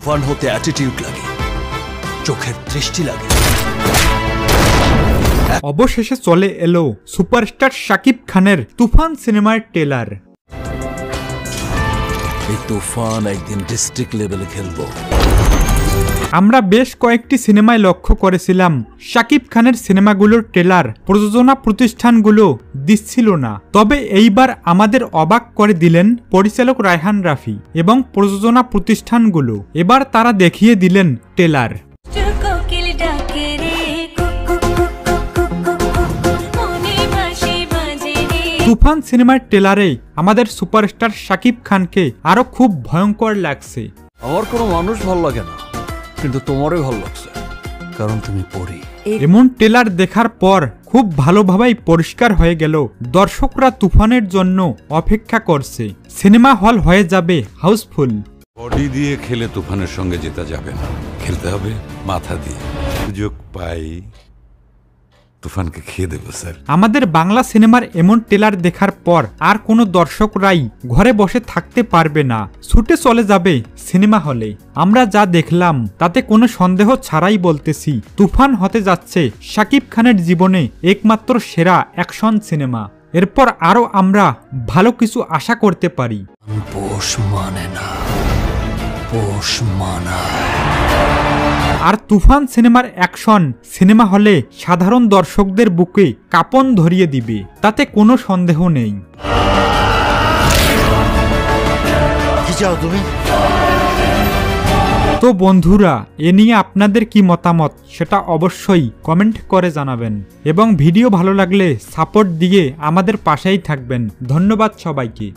Fun হতে attitude লাগে, চোখের দৃষ্টি লাগে। অবশেষে চলে এলো সুপারস্টার শাকিব খানের তুফান সিনেমার ট্রেলার। এই তুফান একদিন ডিস্ট্রিক্ট লেভেলে খেলবো। আমরা বেশ কয়েকটি সিনেমায় লক্ষ্য করেছিলাম শাকিব খানের সিনেমাগুলোর ট্রেলার প্রযোজনা প্রতিষ্ঠানগুলো দিচ্ছিল না, তবে এইবার আমাদের অবাক করে দিলেন পরিচালক রায়হান রাফি এবং প্রযোজনা প্রতিষ্ঠানগুলো। এবার তারা দেখিয়ে দিলেন ট্রেলার। তুফান সিনেমার ট্রেলারে আমাদের সুপারস্টার শাকিব খানকে আরো খুব ভয়ঙ্কর লাগছে। আমার কোনো মানুষ ভালো লাগে না, কিন্তু তোমারই ভালো লাগছে, কারণ তুমি পরি। এমন ট্রেলার দেখার পর খুব ভালোভাবেই পরিষ্কার হয়ে গেল দর্শকরা তুফানের জন্য অপেক্ষা করছে। সিনেমা হল হয়ে যাবে হাউসফুল। বডি দিয়ে খেলে তুফানের সঙ্গে জেতা যাবে না, খেলতে হবে মাথা দিয়ে। সুযোগ পাই তুফানকে খেয়ে দেবো স্যার। আমাদের বাংলা সিনেমার এমন ট্রেলার দেখার পর আর কোনো দর্শকরাই ঘরে বসে থাকতে পারবে না, ছুটে চলে যাবে সিনেমা হলে। আমরা যা দেখলাম তাতে কোনো সন্দেহ ছাড়াই বলতেছি তুফান হতে যাচ্ছে শাকিব খানের জীবনে একমাত্র সেরা অ্যাকশন সিনেমা। এরপর আরো আমরা ভালো কিছু আশা করতে পারি। পোষ মানে না, পোষ মানা। আর তুফান সিনেমার অ্যাকশন সিনেমা হলে সাধারণ দর্শকদের বুকে কাঁপন ধরিয়ে দিবে, তাতে কোনো সন্দেহ নেই। কি চাও তুমি? তো বন্ধুরা, এ নিয়ে আপনাদের কি মতামত সেটা অবশ্যই কমেন্ট করে জানাবেন এবং ভিডিও ভালো লাগলে সাপোর্ট দিয়ে আমাদের পাশেই থাকবেন। ধন্যবাদ সবাইকে।